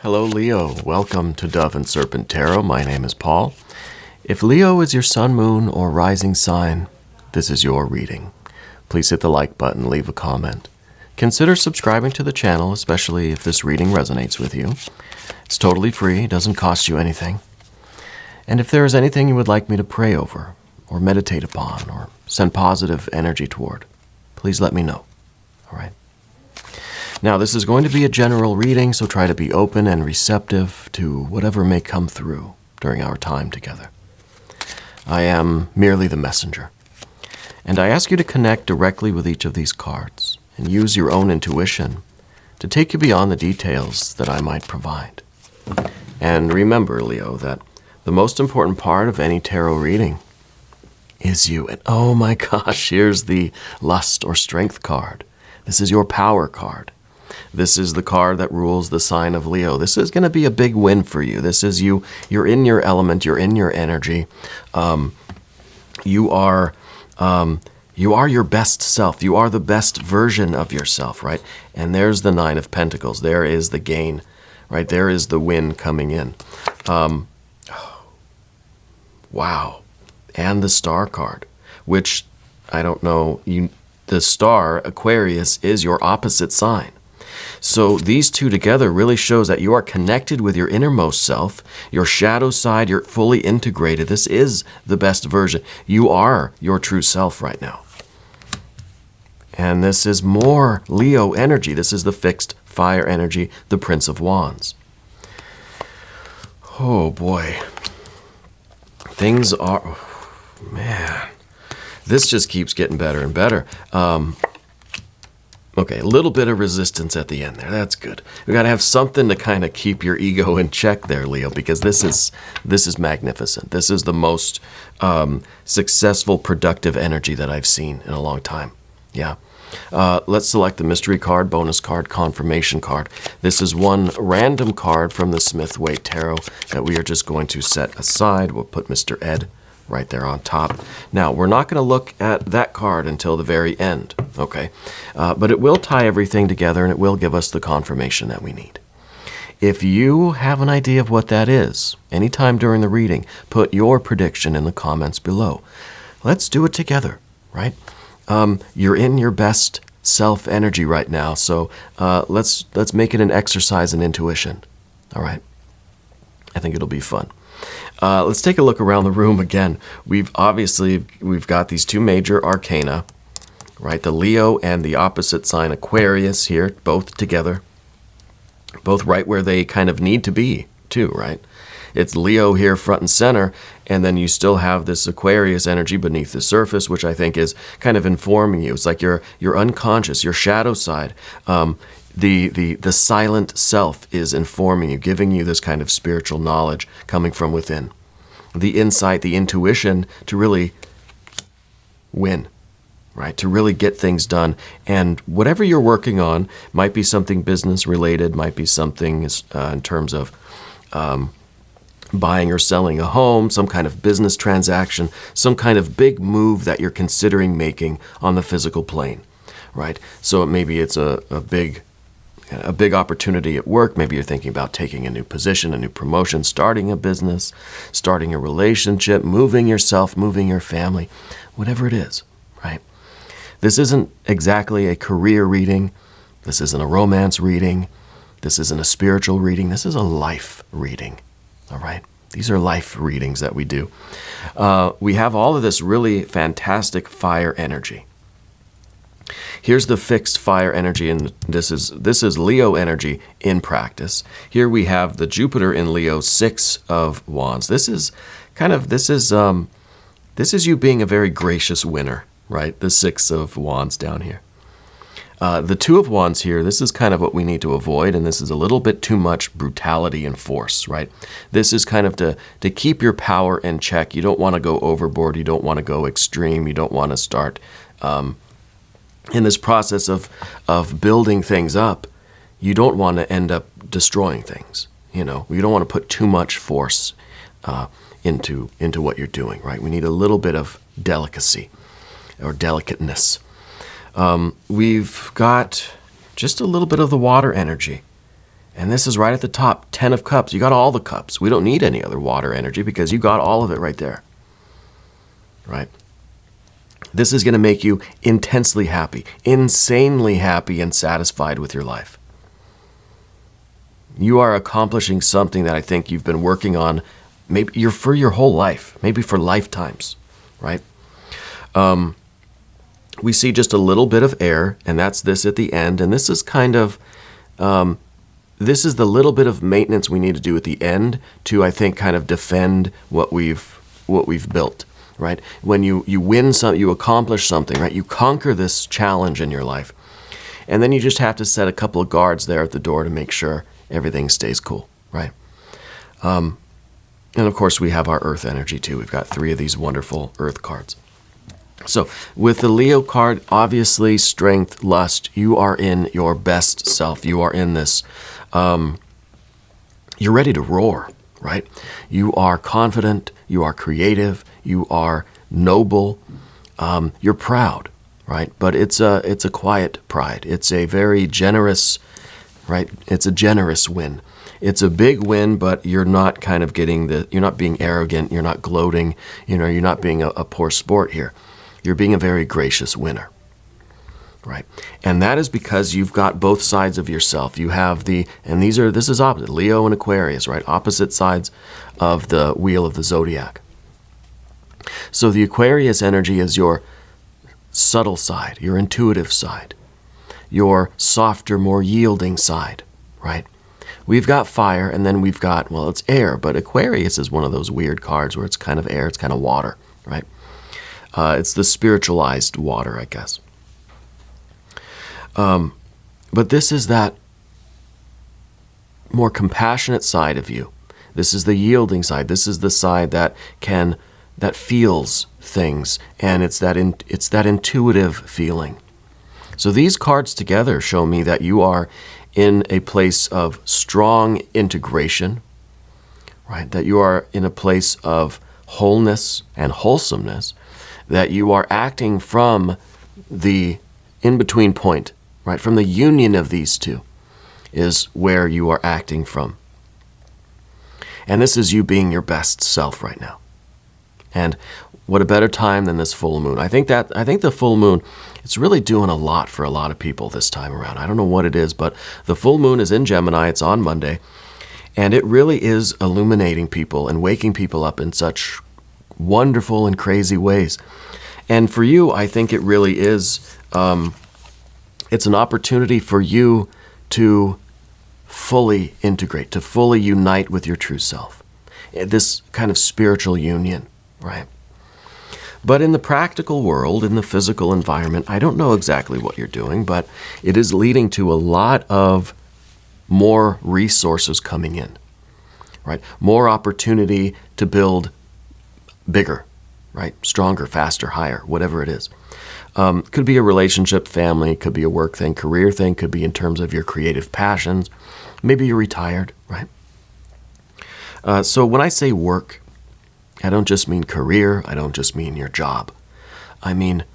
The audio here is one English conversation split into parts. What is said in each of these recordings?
Hello Leo, welcome to Dove and Serpent Tarot. My name is Paul. If Leo is your sun, moon, or rising sign, this is your reading. Please hit the like button, leave a comment. Consider subscribing to the channel, especially if this reading resonates with you. It's totally free, doesn't cost you anything. And if there is anything you would like me to pray over, or meditate upon, or send positive energy toward, please let me know. All right? Now, this is going to be a general reading, so try to be open and receptive to whatever may come through during our time together. I am merely the messenger, and I ask you to connect directly with each of these cards and use your own intuition to take you beyond the details that I might provide. And remember, Leo, that the most important part of any tarot reading is you. And oh my gosh, here's the Lust or Strength card. This is your power card. This is the card that rules the sign of Leo. This is going to be a big win for you. This is you. You're in your element. You're in your energy. You are your best self. You are the best version of yourself, right? And there's the Nine of Pentacles. There is the gain, right? There is the win coming in. Wow. And the Star card, which I don't know. The Star, Aquarius, is your opposite sign. So these two together really shows that you are connected with your innermost self, your shadow side, you're fully integrated. This is the best version. You are your true self right now. And this is more Leo energy. This is the fixed fire energy, the Prince of Wands. Oh boy. Things are, man, this just keeps getting better and better. Okay, a little bit of resistance at the end there. That's good. We got to have something to kind of keep your ego in check there, Leo, because this is magnificent. This is the most successful, productive energy that I've seen in a long time. Yeah. Let's select the mystery card, bonus card, confirmation card. This is one random card from the Smith-Waite Tarot that we are just going to set aside. We'll put Mr. Ed right there on top. Now, we're not going to look at that card until the very end, okay? But it will tie everything together and it will give us the confirmation that we need. If you have an idea of what that is, anytime during the reading, put your prediction in the comments below. Let's do it together, right? You're in your best self energy right now, so let's make it an exercise in intuition, all right? I think it'll be fun. Let's take a look around the room again. We've got these two major arcana, right? The Leo and the opposite sign Aquarius here, both together, both right where they kind of need to be too, right? It's Leo here front and center, and then you still have this Aquarius energy beneath the surface, which I think is kind of informing you. It's like your unconscious, your shadow side. The silent self is informing you, giving you this kind of spiritual knowledge coming from within. The insight, the intuition to really win, right? To really get things done. And whatever you're working on might be something business related, might be something in terms of buying or selling a home, some kind of business transaction, some kind of big move that you're considering making on the physical plane, right? So maybe it's a big opportunity at work. Maybe you're thinking about taking a new position, a new promotion, starting a business, starting a relationship, moving yourself, moving your family, whatever it is, right? This isn't exactly a career reading. This isn't a romance reading. This isn't a spiritual reading. This is a life reading, all right? These are life readings that we do. We have all of this really fantastic fire energy. Here's the fixed fire energy, and this is Leo energy in practice. Here we have the Jupiter in Leo, 6 of Wands. This is you being a very gracious winner, right? The 6 of Wands down here. The 2 of Wands here, this is kind of what we need to avoid, and this is a little bit too much brutality and force, right? This is kind of to keep your power in check. You don't want to go overboard. You don't want to go extreme. You don't want to start in this process of building things up. You don't want to end up destroying things. You don't want to put too much force into what you're doing, right? We need a little bit of delicacy or delicateness. We've got just a little bit of the water energy. And this is right at the top, 10 of Cups. You got all the cups. We don't need any other water energy because you got all of it right there. Right? This is going to make you intensely happy, insanely happy and satisfied with your life. You are accomplishing something that I think you've been working on maybe for your whole life, maybe for lifetimes, right? We see just a little bit of air, and that's this at the end. And this is kind of, this is the little bit of maintenance we need to do at the end to, I think, kind of defend what we've built, right? When you win something, you accomplish something, right? You conquer this challenge in your life. And then you just have to set a couple of guards there at the door to make sure everything stays cool, right? And of course, we have our earth energy too. We've got 3 of these wonderful earth cards. So with the Leo card, obviously strength, lust, you are in your best self. You are in this, you're ready to roar, right? You are confident, you are creative, you are noble, you're proud, right? But it's a quiet pride. It's a very generous, right? It's a generous win. It's a big win, but you're not kind of you're not being arrogant, you're not gloating, you're not being a poor sport here. You're being a very gracious winner, right? And that is because you've got both sides of yourself. You have this is opposite, Leo and Aquarius, right? Opposite sides of the wheel of the zodiac. So the Aquarius energy is your subtle side, your intuitive side, your softer, more yielding side, right? We've got fire, and then we've got, well, it's air, but Aquarius is one of those weird cards where it's kind of air, it's kind of water, right? It's the spiritualized water, I guess. But this is that more compassionate side of you. This is the yielding side. This is the side that feels things, and it's that intuitive feeling. So these cards together show me that you are in a place of strong integration, right? That you are in a place of wholeness and wholesomeness, that you are acting from the in-between point, right? From the union of these two is where you are acting from. And this is you being your best self right now. And what a better time than this full moon. I think the full moon, it's really doing a lot for a lot of people this time around. I don't know what it is, but the full moon is in Gemini. It's on Monday. And it really is illuminating people and waking people up in such wonderful and crazy ways. And for you, I think it really is, it's an opportunity for you to fully integrate, to fully unite with your true self. This kind of spiritual union, right? But in the practical world, in the physical environment, I don't know exactly what you're doing, but it is leading to a lot of more resources coming in, right? More opportunity to build bigger, right? Stronger, faster, higher, whatever it is. Could be a relationship, family, could be a work thing, career thing, could be in terms of your creative passions. Maybe you're retired, right? So when I say work, I don't just mean career, I don't just mean your job. I mean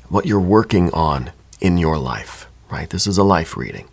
what you're working on in your life, right? This is a life reading.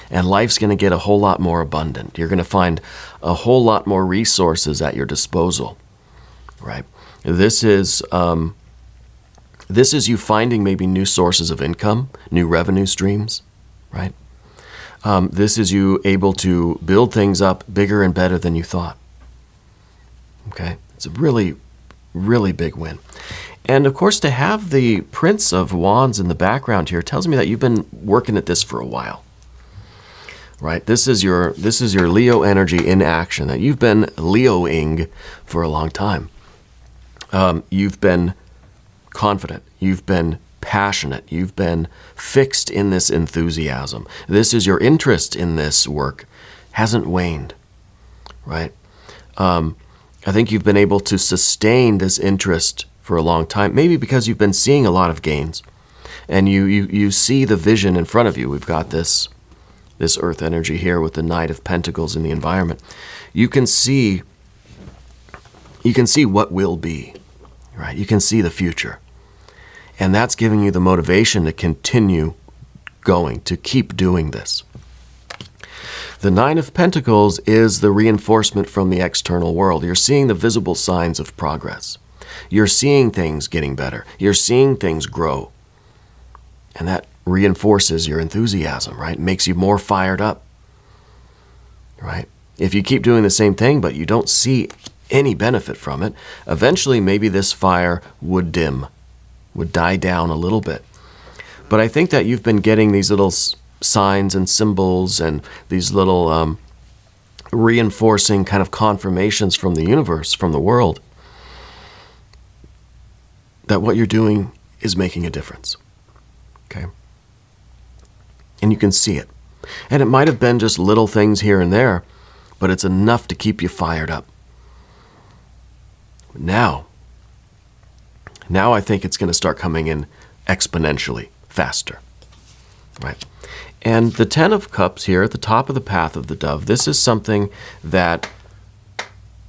And life's going to get a whole lot more abundant. You're going to find a whole lot more resources at your disposal, right? This is you finding maybe new sources of income, new revenue streams, right? This is you able to build things up bigger and better than you thought. Okay? It's a really, really big win. And of course, to have the Prince of Wands in the background here tells me that you've been working at this for a while. Right? This is your Leo energy in action, that you've been Leoing for a long time. You've been confident. You've been passionate. You've been fixed in this enthusiasm. This is your interest in this work hasn't waned, right? I think you've been able to sustain this interest for a long time, maybe because you've been seeing a lot of gains, and you see the vision in front of you. We've got this earth energy here with the Knight of Pentacles in the environment. You can see what will be, right? You can see the future. And that's giving you the motivation to continue going, to keep doing this. The Nine of Pentacles is the reinforcement from the external world. You're seeing the visible signs of progress. You're seeing things getting better. You're seeing things grow. And that reinforces your enthusiasm, right? Makes you more fired up, right? If you keep doing the same thing, but you don't see any benefit from it, eventually maybe this fire would dim, would die down a little bit. But I think that you've been getting these little signs and symbols and these little reinforcing kind of confirmations from the universe, from the world, that what you're doing is making a difference. Okay? And you can see it. And it might have been just little things here and there, but it's enough to keep you fired up. Now I think it's going to start coming in exponentially faster. Right? And the Ten of Cups here at the top of the path of the dove, this is something that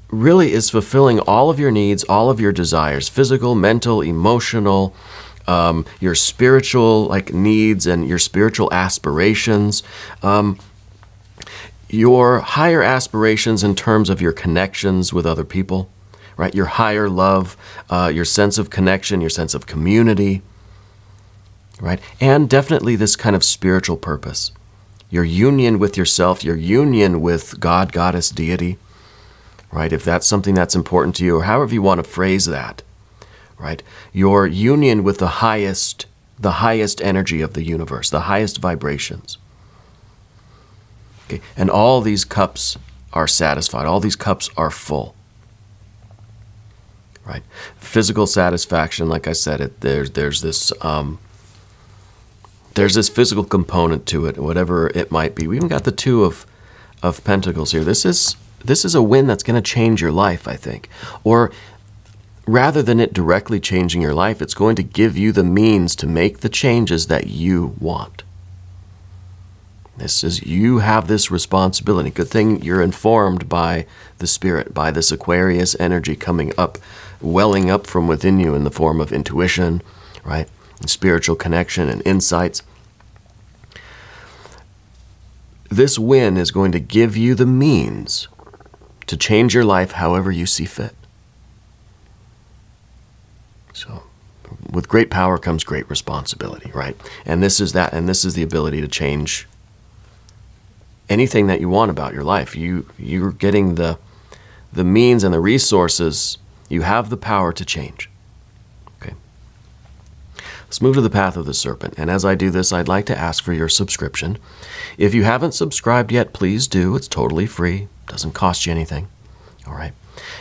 really is fulfilling all of your needs, all of your desires, physical, mental, emotional, your spiritual needs and your spiritual aspirations, your higher aspirations in terms of your connections with other people, right? Your higher love, your sense of connection, your sense of community, right? And definitely this kind of spiritual purpose, your union with yourself, your union with God, goddess, deity, right? If that's something that's important to you, or however you want to phrase that, right? Your union with the highest energy of the universe, the highest vibrations. Okay? And all these cups are satisfied. All these cups are full. Right? Physical satisfaction, like I said, there's this physical component to it, whatever it might be. We even got the Two of Pentacles here. This is a win that's going to change your life, I think. Or rather than it directly changing your life, it's going to give you the means to make the changes that you want. You have this responsibility. Good thing you're informed by the Spirit, by this Aquarius energy coming up, welling up from within you in the form of intuition, right? And spiritual connection and insights. This win is going to give you the means to change your life however you see fit. So, with great power comes great responsibility, right? And this is that, and this is the ability to change anything that you want about your life. You're getting the means and the resources. You have the power to change. Okay. Let's move to the path of the serpent. And as I do this, I'd like to ask for your subscription. If you haven't subscribed yet, please do. It's totally free. Doesn't cost you anything. All right.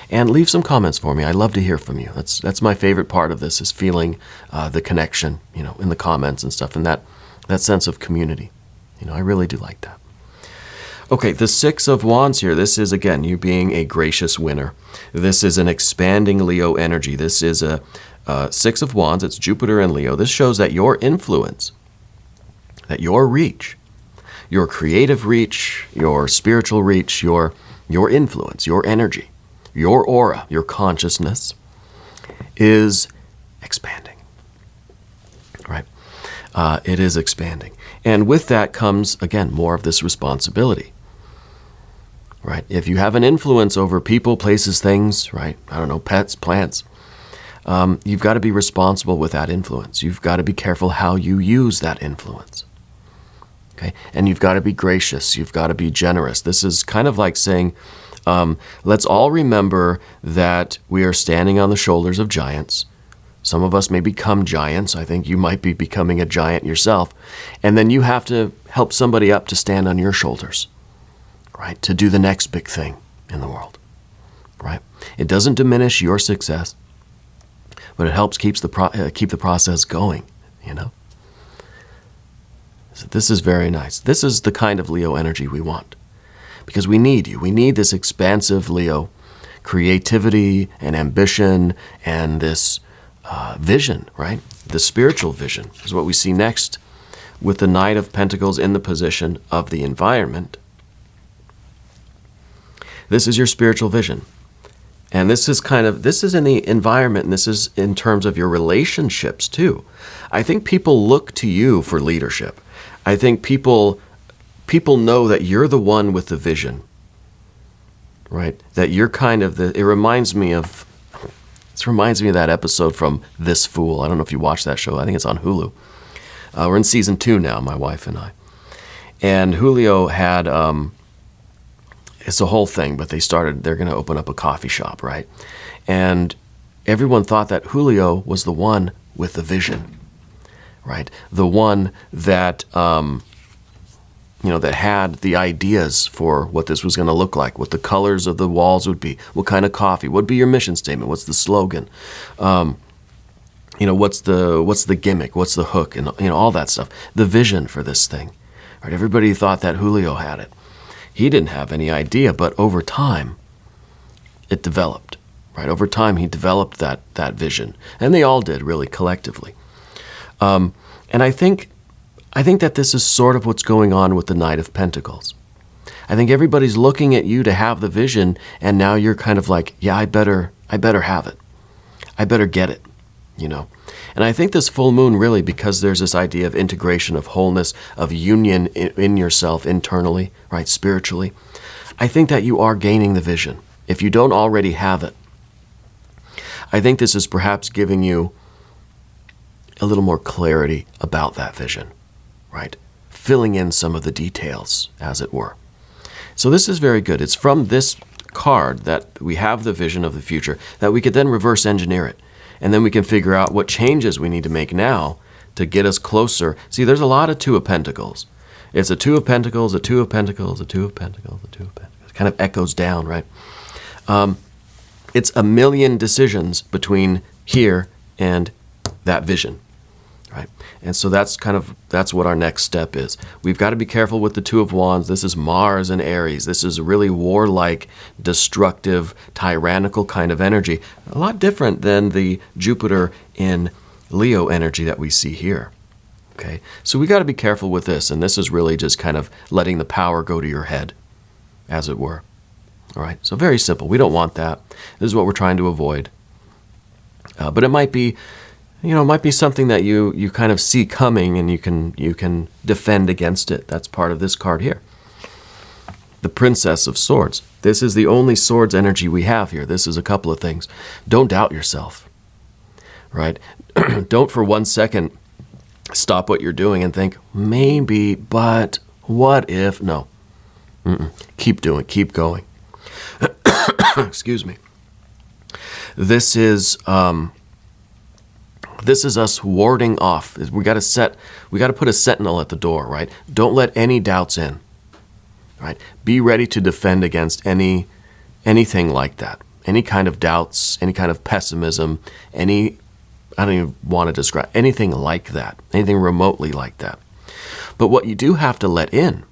And leave some comments for me. I love to hear from you. That's my favorite part of this, is feeling the connection, in the comments and stuff, and that sense of community. I really do like that. Okay, the Six of Wands here. This is, again, you being a gracious winner. This is an expanding Leo energy. This is a Six of Wands. It's Jupiter and Leo. This shows that your influence, that your reach, your creative reach, your spiritual reach, your influence, your energy, your aura, your consciousness is expanding, right? It is expanding. And with that comes, again, more of this responsibility, right? If you have an influence over people, places, things, right? I don't know, pets, plants, you've got to be responsible with that influence. You've got to be careful how you use that influence. Okay? And you've got to be gracious. You've got to be generous. This is kind of like saying, let's all remember that we are standing on the shoulders of giants. Some of us may become giants. I think you might be becoming a giant yourself. And then you have to help somebody up to stand on your shoulders, right? To do the next big thing in the world, right? It doesn't diminish your success, but it helps keep the process going, So this is very nice. This is the kind of Leo energy we want, because we need you. We need this expansive Leo creativity and ambition and this vision, right? The spiritual vision is what we see next with the Knight of Pentacles in the position of the environment. This is your spiritual vision. And this is in the environment, and this is in terms of your relationships too. I think people look to you for leadership. I think people people know that you're the one with the vision, right? That you're kind of it reminds me of that episode from This Fool. I don't know if you watched that show. I think it's on Hulu. We're in season 2 now, my wife and I. And Julio had, it's a whole thing, but they're going to open up a coffee shop, right? And everyone thought that Julio was the one with the vision, right? The one that, that had the ideas for what this was going to look like, what the colors of the walls would be, what kind of coffee, what would be your mission statement, what's the slogan, what's the gimmick, what's the hook, and all that stuff. The vision for this thing, right? Everybody thought that Julio had it. He didn't have any idea, but over time, it developed, right? Over time, he developed that vision, and they all did, really, collectively. And I think that this is sort of what's going on with the Knight of Pentacles. I think everybody's looking at you to have the vision, and now you're kind of like, yeah, I better have it. I better get it, And I think this full moon really, because there's this idea of integration, of wholeness, of union in yourself internally, right, spiritually, I think that you are gaining the vision. If you don't already have it, I think this is perhaps giving you a little more clarity about that vision, right? Filling in some of the details, as it were. So this is very good. It's from this card that we have the vision of the future, that we could then reverse engineer it. And then we can figure out what changes we need to make now to get us closer. See, there's a lot of Two of Pentacles. It's a Two of Pentacles, a Two of Pentacles, a Two of Pentacles, a Two of Pentacles. It kind of echoes down, right? It's a million decisions between here and that vision, right? And so that's what our next step is. We've got to be careful with the Two of Wands. This is Mars and Aries. This is really warlike, destructive, tyrannical kind of energy. A lot different than the Jupiter in Leo energy that we see here. Okay, so we got to be careful with this, and this is really just kind of letting the power go to your head, as it were. All right, so very simple. We don't want that. This is what we're trying to avoid. But it might be, it might be something that you kind of see coming, and you can defend against it. That's part of this card here. The Princess of Swords. This is the only swords energy we have here. This is a couple of things. Don't doubt yourself, right? Don't for 1 second stop what you're doing and think, maybe, but what if? No. Keep doing, keep going. Excuse me. This is us warding off. We got to put a sentinel at the door, right? Don't let any doubts in, right? Be ready to defend against anything like that. Any kind of doubts, any kind of pessimism, I don't even want to describe anything like that, anything remotely like that. But what you do have to let in,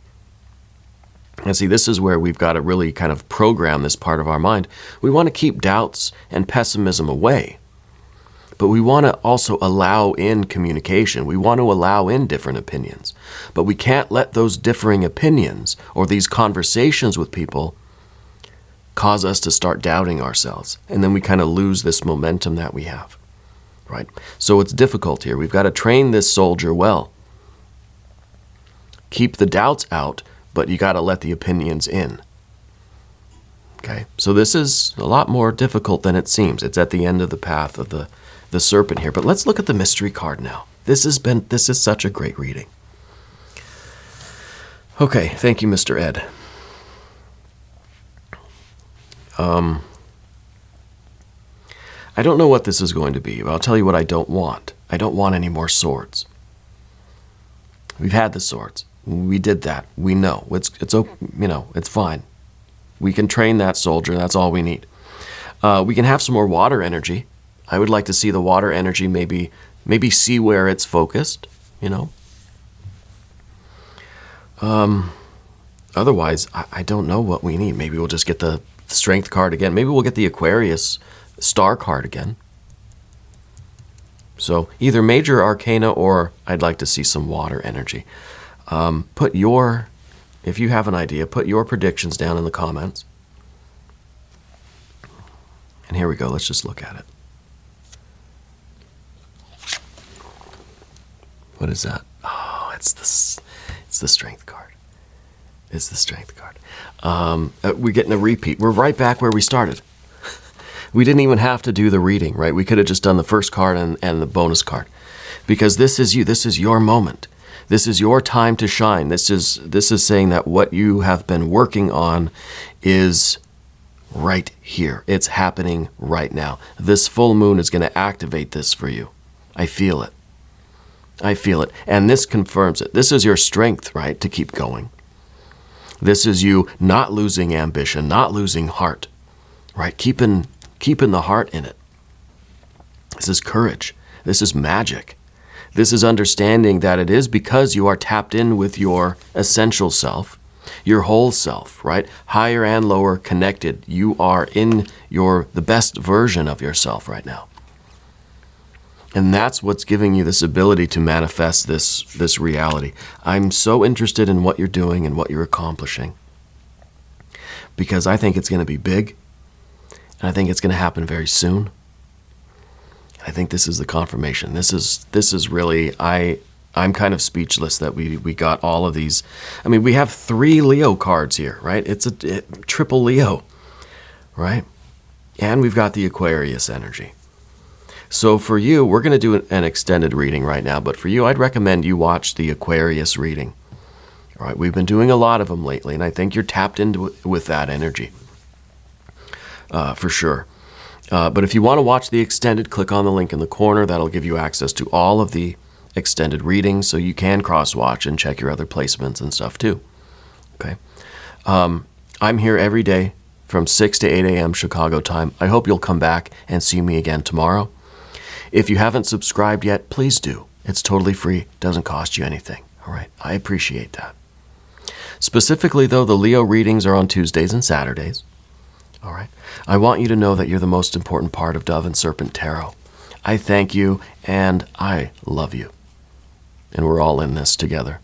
and see, this is where we've got to really kind of program this part of our mind. We want to keep doubts and pessimism away, but we want to also allow in communication. We want to allow in different opinions, but we can't let those differing opinions or these conversations with people cause us to start doubting ourselves, and then we kind of lose this momentum that we have, right? So it's difficult here. We've got to train this soldier well. Keep the doubts out, but you got to let the opinions in. Okay, so this is a lot more difficult than it seems. It's at the end of the path of the serpent here. But let's look at the mystery card now. This is such a great reading. Okay, thank you, Mr. Ed. I don't know what this is going to be, but I'll tell you what I don't want. I don't want any more swords. We've had the swords. We did that. We know. It's fine. We can train that soldier. That's all we need. We can have some more water energy. I would like to see the water energy maybe see where it's focused, Otherwise, I don't know what we need. Maybe we'll just get the strength card again. Maybe we'll get the Aquarius star card again. So either major arcana, or I'd like to see some water energy. If you have an idea, put your predictions down in the comments. And here we go. Let's just look at it. What is that? Oh, it's the strength card. It's the Strength card. We're getting a repeat. We're right back where we started. We didn't even have to do the reading, right? We could have just done the first card and the bonus card. Because this is you. This is your moment. This is your time to shine. This is saying that what you have been working on is right here. It's happening right now. This full moon is going to activate this for you. I feel it. I feel it. And this confirms it. This is your strength, right, to keep going. This is you not losing ambition, not losing heart, right? Keeping the heart in it. This is courage. This is magic. This is understanding that it is because you are tapped in with your essential self, your whole self, right? Higher and lower connected. You are in the best version of yourself right now. And that's what's giving you this ability to manifest this reality. I'm so interested in what you're doing and what you're accomplishing because I think it's going to be big, and I think it's going to happen very soon. I think this is the confirmation. This is really, I'm kind of speechless that we got all of these. I mean, we have 3 Leo cards here, right? It's a triple Leo, right? And we've got the Aquarius energy. So for you, we're going to do an extended reading right now, but for you, I'd recommend you watch the Aquarius reading. All right, we've been doing a lot of them lately, and I think you're tapped into with that energy, for sure. But if you want to watch the extended, click on the link in the corner. That'll give you access to all of the extended readings, so you can cross-watch and check your other placements and stuff too. Okay. I'm here every day from 6 to 8 a.m. Chicago time. I hope you'll come back and see me again tomorrow. If you haven't subscribed yet, please do. It's totally free. Doesn't cost you anything. All right. I appreciate that. Specifically, though, the Leo readings are on Tuesdays and Saturdays. All right. I want you to know that you're the most important part of Dove and Serpent Tarot. I thank you, and I love you. And we're all in this together.